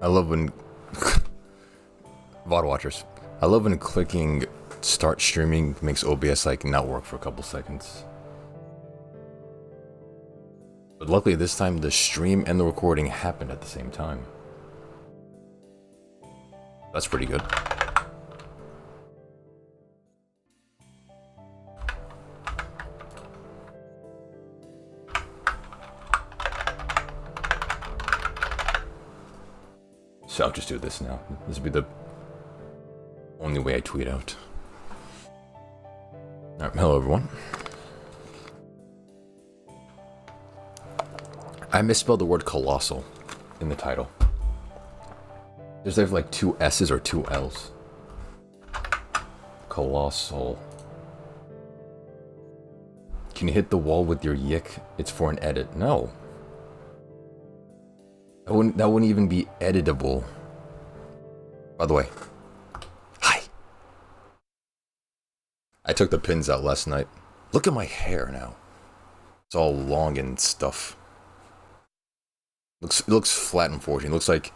I love when VOD watchers. I love when clicking start streaming makes OBS like not work for a couple seconds. But luckily this time the stream and the recording happened at the same time. That's pretty good. So I'll just do this now. This will be the only way I tweet out. Alright, hello everyone. I misspelled the word colossal in the title. There's either like two S's or two L's. Colossal. Can you hit the wall with your yick? It's for an edit. No. That wouldn't even be editable. By the way. Hi. I took the pins out last night. Look at my hair now. It's all long and stuff. It looks flat, unfortunately. It looks like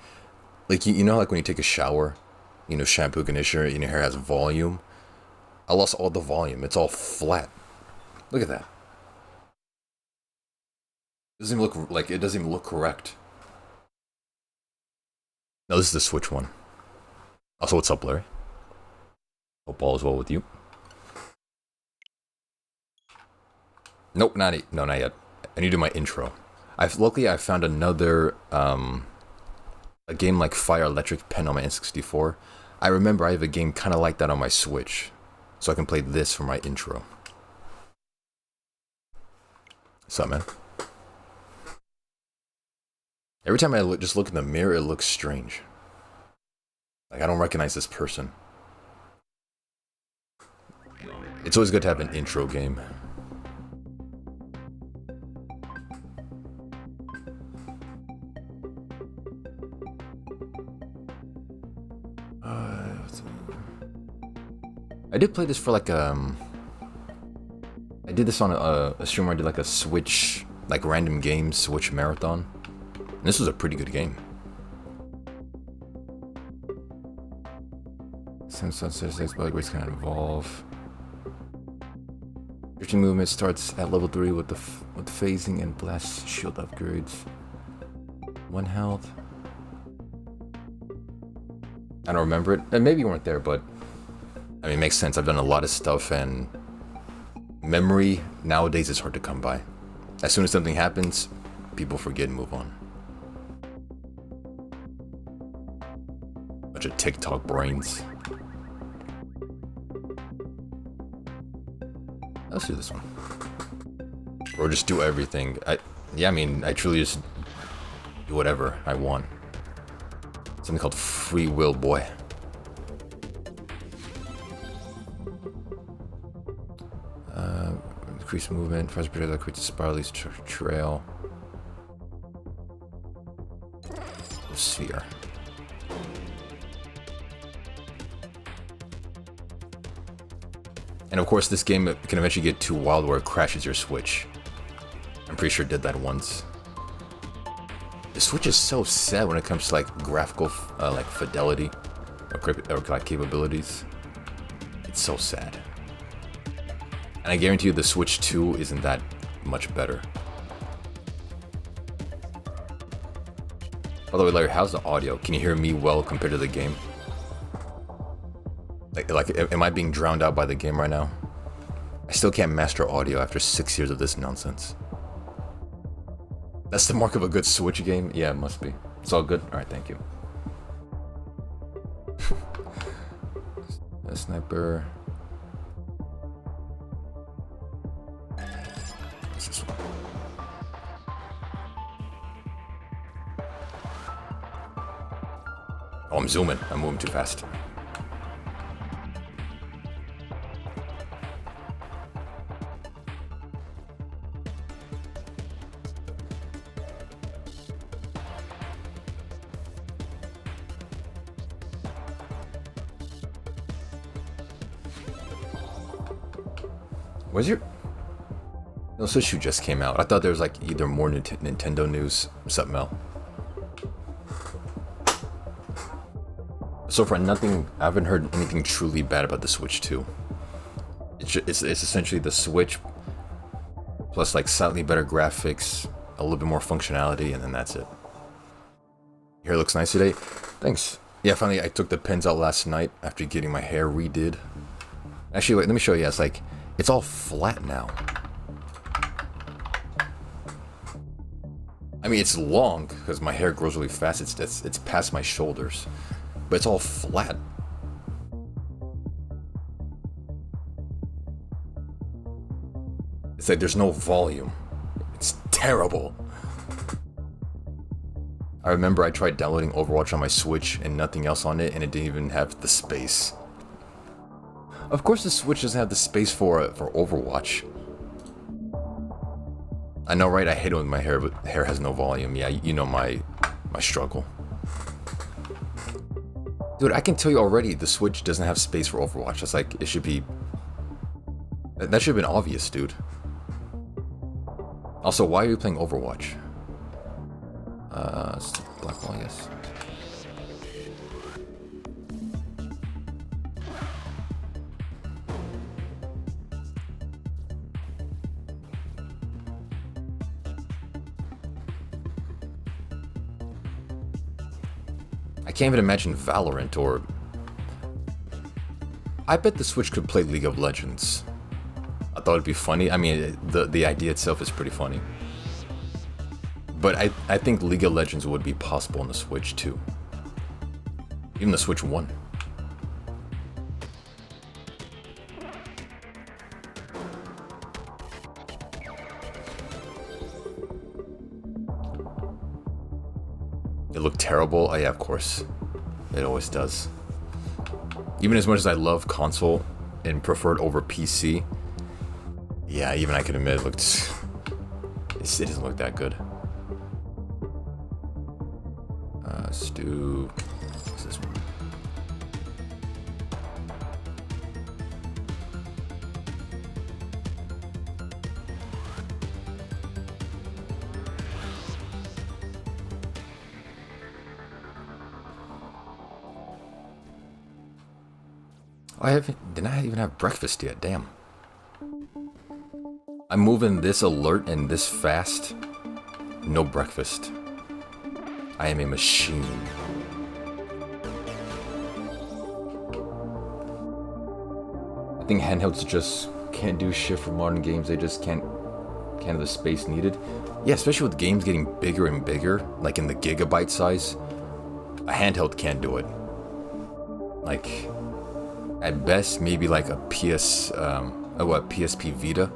you know, like when you take a shower, you know, shampoo, conditioner, and your hair has volume. I lost all the volume. It's all flat. Look at that. It doesn't even look like, it doesn't even look correct. No, this is the Switch one. Also, what's up, Larry? Hope all is well with you. Nope, not yet. I need to do my intro. Luckily I found another a game like Fire Electric Pen on my N64. I remember I have a game kind of like that on my Switch, so I can play this for my intro. What's up, man? Every time I just look in the mirror, it looks strange. Like I don't recognize this person. It's always good to have an intro game. I did play this for like I did this on a stream where I did like a Switch, like random games Switch marathon. And this was a pretty good game. Since Sunset Exploits can evolve. Drifting movement starts at level 3 with phasing and blast shield upgrades. 1 health. I don't remember it. And maybe you weren't there, but I mean, it makes sense. I've done a lot of stuff, and memory nowadays is hard to come by. As soon as something happens, people forget and move on. Bunch of TikTok brains. Let's do this one. Or just do everything. I mean, I truly just do whatever I want. Something called free will, boy. Increase movement, first projectile creates a spirally trail. Sphere. And of course, this game can eventually get too wild where it crashes your Switch. I'm pretty sure it did that once. The Switch is so sad when it comes to like graphical like fidelity or like capabilities. It's so sad. And I guarantee you the Switch 2 isn't that much better. By the way, Larry, how's the audio? Can you hear me well compared to the game? Like, am I being drowned out by the game right now? I still can't master audio after 6 years of this nonsense. That's the mark of a good Switch game? Yeah, it must be. It's all good? Alright, thank you. A sniper. What's this one? Oh, I'm zooming. I'm moving too fast. Was your... No, Switch 2 just came out. I thought there was like either more Nintendo news or something else. So far, nothing. I haven't heard anything truly bad about the Switch 2. It's essentially the Switch plus like slightly better graphics, a little bit more functionality, and then that's it. Your hair looks nice today. Thanks. Yeah, finally I took the pins out last night after getting my hair redid. Actually, wait, let me show you. It's all flat now. I mean, it's long because my hair grows really fast. It's past my shoulders, but it's all flat. It's like there's no volume. It's terrible. I remember I tried downloading Overwatch on my Switch and nothing else on it, and it didn't even have the space. Of course the Switch doesn't have the space for Overwatch. I know, right? I hate it when my hair has no volume. Yeah, you know my struggle. Dude, I can tell you already the Switch doesn't have space for Overwatch. That's like, it should be... That should have been obvious, dude. Also, why are you playing Overwatch? Black Ball, I guess. I can't even imagine Valorant or... I bet the Switch could play League of Legends. I thought it'd be funny. I mean, the idea itself is pretty funny. But I think League of Legends would be possible on the Switch too. Even the Switch 1. It looked terrible. Oh yeah, of course. It always does. Even as much as I love console and prefer it over PC, yeah, even I can admit it doesn't look that good. Stu, what's this one? Did I even have breakfast yet? Damn. I'm moving this alert and this fast. No breakfast. I am a machine. I think handhelds just can't do shit for modern games. They just can't have the space needed. Yeah, especially with games getting bigger and bigger, like in the gigabyte size. A handheld can't do it. Like, at best, maybe like a PSP Vita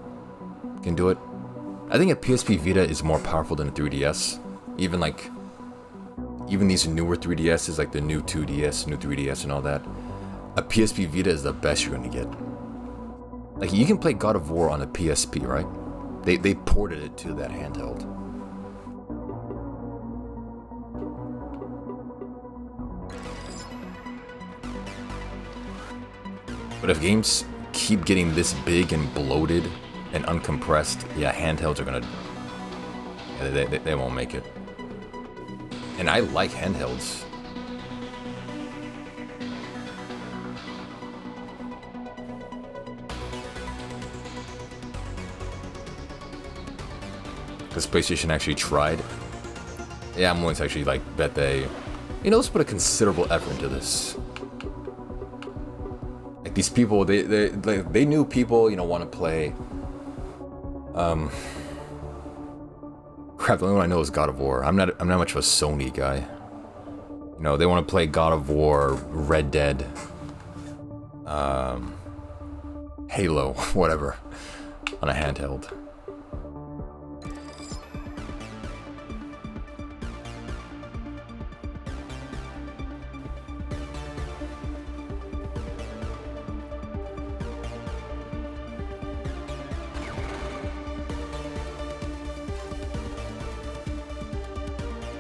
can do it. I think a PSP Vita is more powerful than a 3DS. Even these newer 3DSs, like the new 2DS, new 3DS and all that, a PSP Vita is the best you're gonna get. Like, you can play God of War on a PSP, right? They ported it to that handheld. But if games keep getting this big and bloated and uncompressed, yeah, handhelds are gonna... They won't make it. And I like handhelds. Because PlayStation actually tried. Yeah, I'm willing to actually bet they... let's put a considerable effort into this. Like, these people, they knew people, want to play... Crap, the only one I know is God of War. I'm not much of a Sony guy. They want to play God of War, Red Dead, Halo, whatever, on a handheld.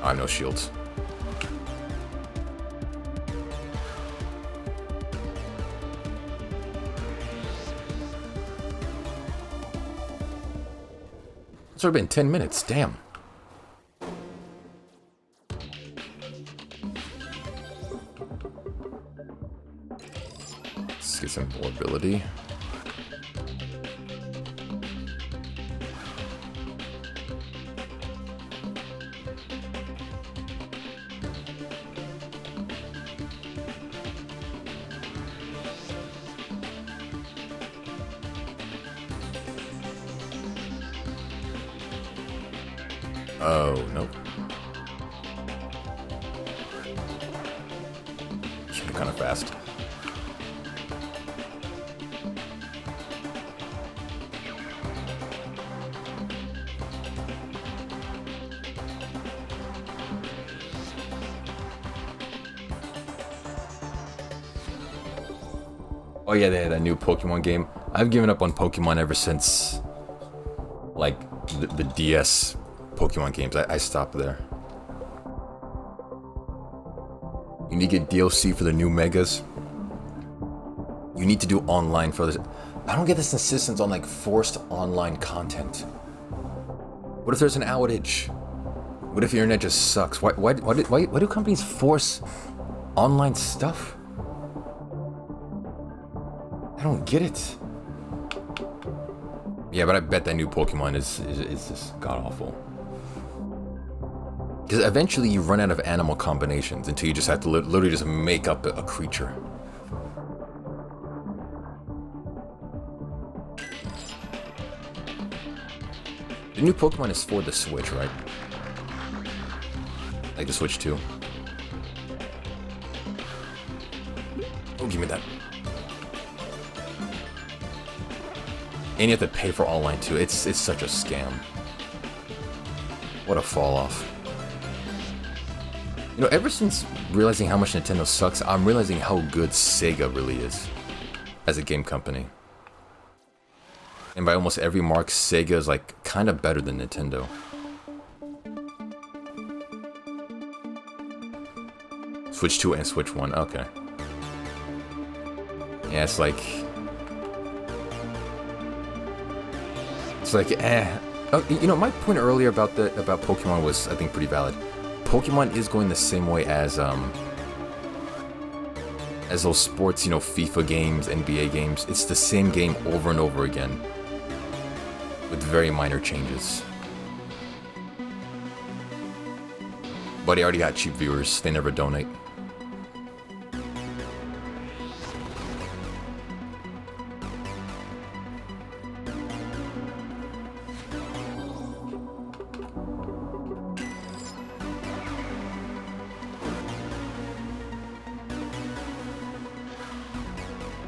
I have no shields. It's already been 10 minutes, damn. get some more ability. Oh, nope. Kind of fast. Oh yeah, they had that new Pokemon game. I've given up on Pokemon ever since, like, the DS Pokemon games. I stopped there. You need to get DLC for the new Megas. You need to do online for this. I don't get this insistence on, like, forced online content. What if there's an outage? What if the internet just sucks? Why do companies force online stuff? I don't get it. Yeah, but I bet that new Pokemon is just god-awful. Because eventually you run out of animal combinations until you just have to literally just make up a creature. The new Pokemon is for the Switch, right? Like the Switch 2. Oh, give me that. And you have to pay for online too. It's such a scam. What a fall off. You know, ever since realizing how much Nintendo sucks, I'm realizing how good Sega really is as a game company. And by almost every mark, Sega is like kind of better than Nintendo. Switch 2 and Switch 1, okay. Yeah, it's like, oh, you know, my point earlier about Pokemon was, I think, pretty valid. Pokemon is going the same way as those sports, you know, FIFA games, NBA games. It's the same game over and over again, with very minor changes. But he already got cheap viewers. They never donate.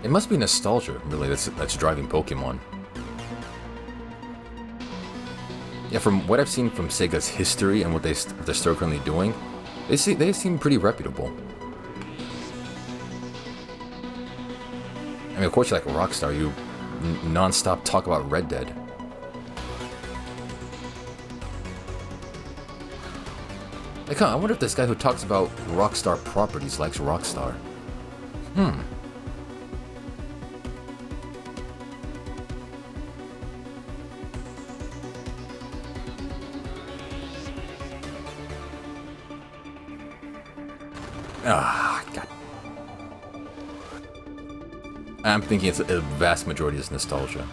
It must be nostalgia, really, that's driving Pokemon. Yeah, from what I've seen from Sega's history and what they're still currently doing, they seem pretty reputable. I mean, of course, you're like a Rockstar, you non-stop talk about Red Dead. Like, huh, I wonder if this guy who talks about Rockstar properties likes Rockstar. Ah, God. I'm thinking it's a vast majority is nostalgia.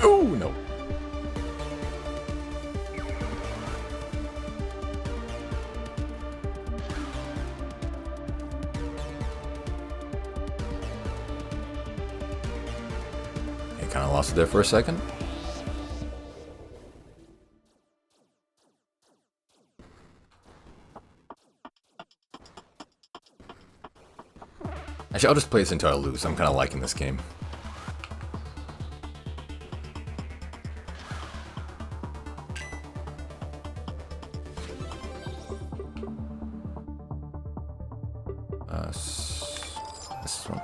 Oh, no. Kind of lost it there for a second. Actually, I'll just play this until I lose. I'm kind of liking this game. This one.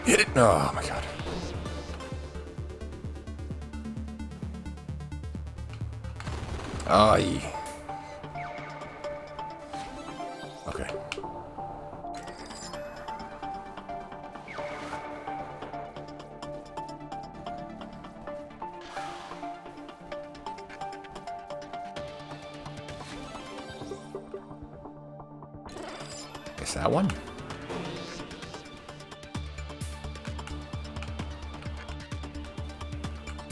Hit it! Oh my god. Aye. Okay. Guess that one?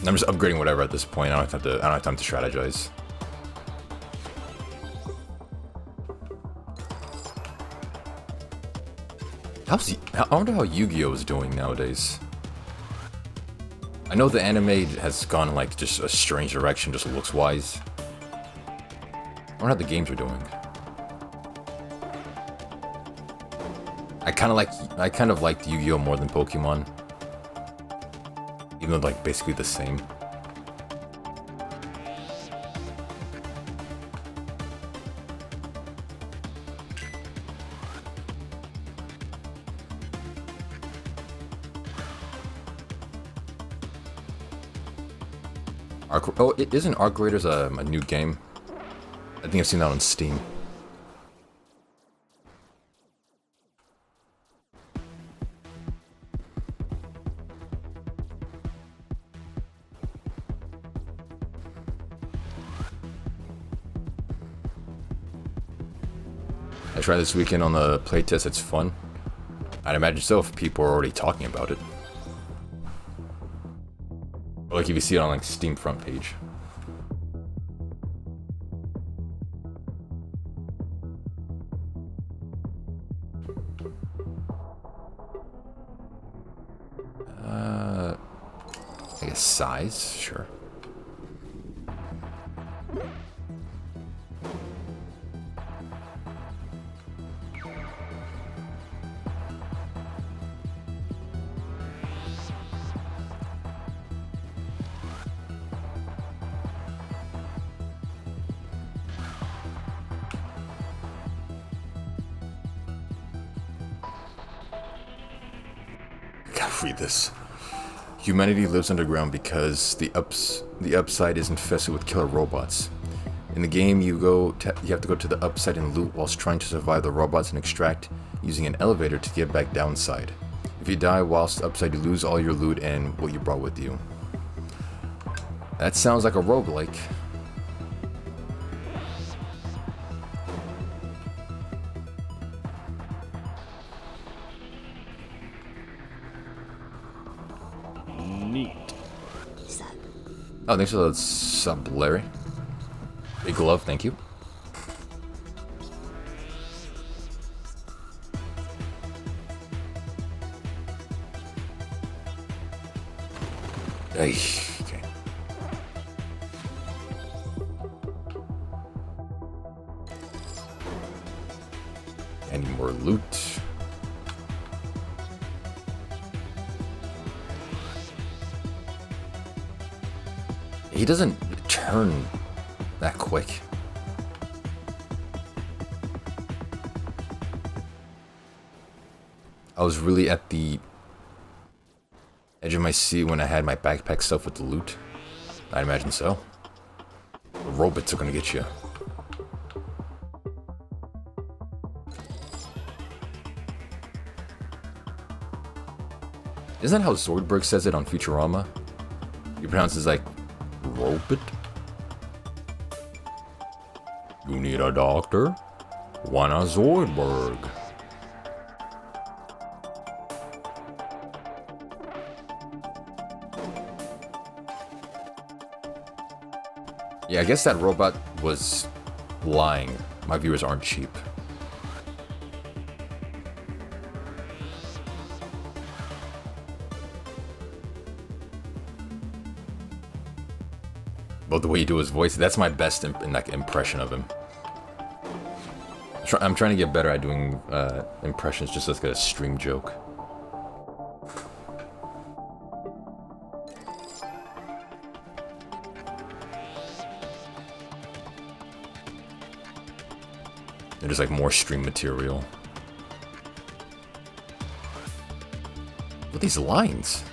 I'm just upgrading whatever at this point. I don't have time to strategize. I wonder how Yu-Gi-Oh is doing nowadays. I know the anime has gone like just a strange direction, just looks wise. I wonder how the games are doing. I kind of liked Yu-Gi-Oh more than Pokemon, even though like basically the same. Oh, isn't Arc Raiders a new game? I think I've seen that on Steam. I tried this weekend on the playtest. It's fun. I'd imagine so if people are already talking about it. Or like if you see it on like Steam front page. I guess size, sure. Read this. Humanity lives underground because the upside is infested with killer robots. In the game, you have to go to the upside and loot whilst trying to survive the robots and extract using an elevator to get back downside. If you die whilst upside, you lose all your loot and what you brought with you. That sounds like a roguelike. Oh, thanks for the sub, Larry. Big glove, thank you. Hey, okay. Any more loot? He doesn't turn that quick. I was really at the edge of my seat when I had my backpack stuff with the loot. I imagine so. The robots are gonna get you. Isn't that how Zoidberg says it on Futurama? He pronounces like robot. You need a doctor? Want a Zoidberg? Yeah, I guess that robot was lying. My viewers aren't cheap. But the way you do his voice, that's my best impression of him. I'm trying to get better at doing impressions just as like a stream joke. They're just like more stream material. What are these lines?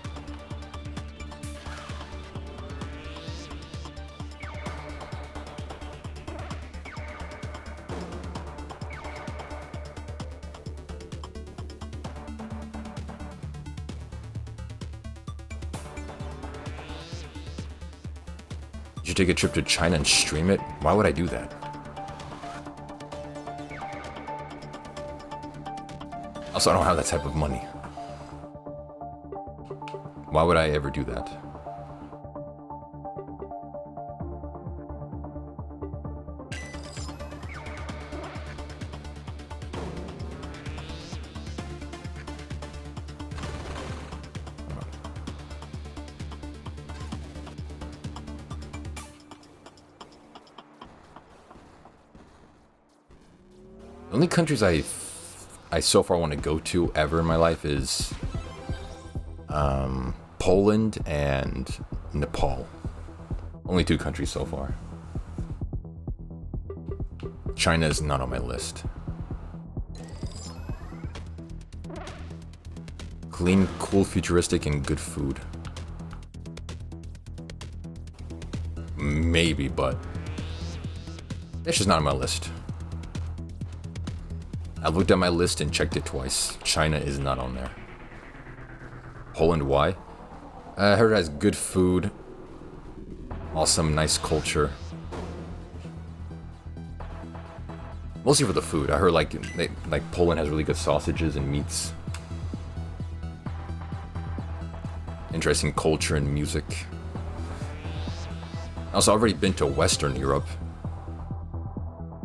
You should take a trip to China and stream it? Why would I do that? Also, I don't have that type of money. Why would I ever do that? The only countries I so far want to go to ever in my life is Poland and Nepal. Only 2 countries so far. China is not on my list. Clean, cool, futuristic, and good food. Maybe, but it's just not on my list. I looked at my list and checked it twice. China is not on there. Poland, why? I heard it has good food. Awesome, nice culture. Mostly for the food. I heard like Poland has really good sausages and meats. Interesting culture and music. Also, I've already been to Western Europe.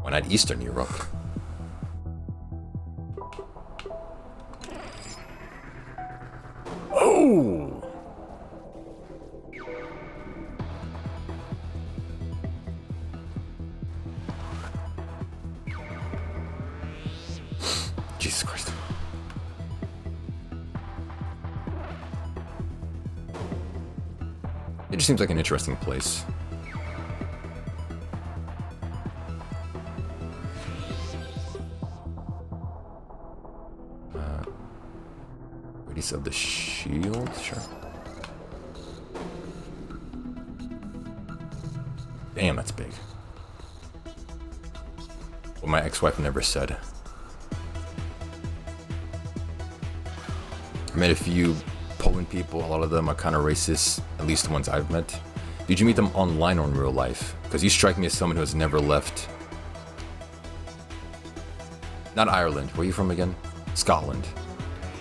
Why not Eastern Europe? Oh! Jesus Christ. It just seems like an interesting place. Radius of the shield, sure. Damn, that's big. What my ex-wife never said. I met a few Poland people, a lot of them are kind of racist, at least the ones I've met. Did you meet them online or in real life? Because you strike me as someone who has never left. Not Ireland, where are you from again? Scotland.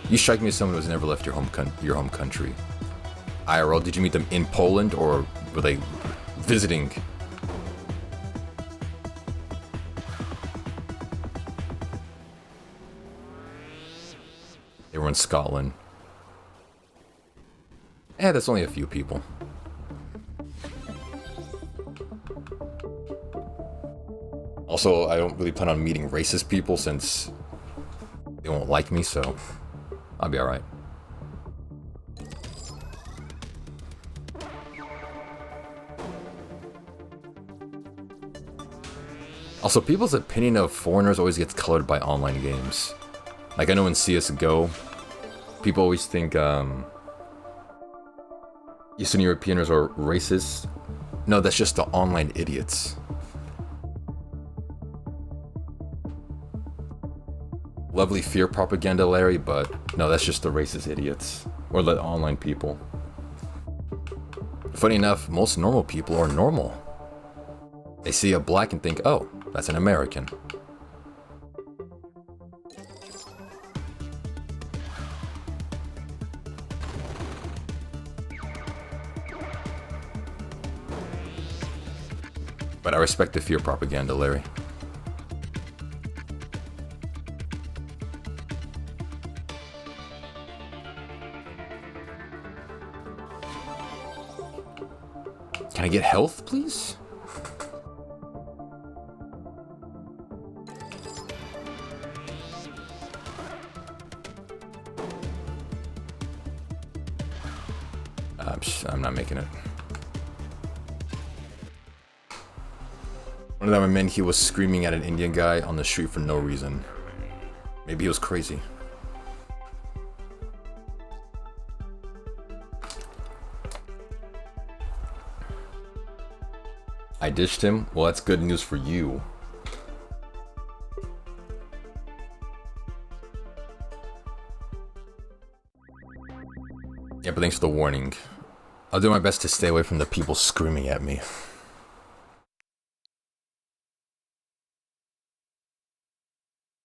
You strike me as someone who has never left your home country. IRL, did you meet them in Poland or were they visiting? They were in Scotland. Eh, that's only a few people. Also, I don't really plan on meeting racist people since they won't like me, so I'll be alright. Also, people's opinion of foreigners always gets colored by online games. Like, I know in CSGO, people always think Eastern Europeans are racist. No, that's just the online idiots. Lovely fear propaganda, Larry, but no, that's just the racist idiots. Or the online people. Funny enough, most normal people are normal. They see a black and think, oh, that's an American. But I respect the fear propaganda, Larry. Can I get health, please? I'm not making it. One of them meant he was screaming at an Indian guy on the street for no reason. Maybe he was crazy. I dished him? Well, that's good news for you. Yeah, but thanks for the warning. I'll do my best to stay away from the people screaming at me.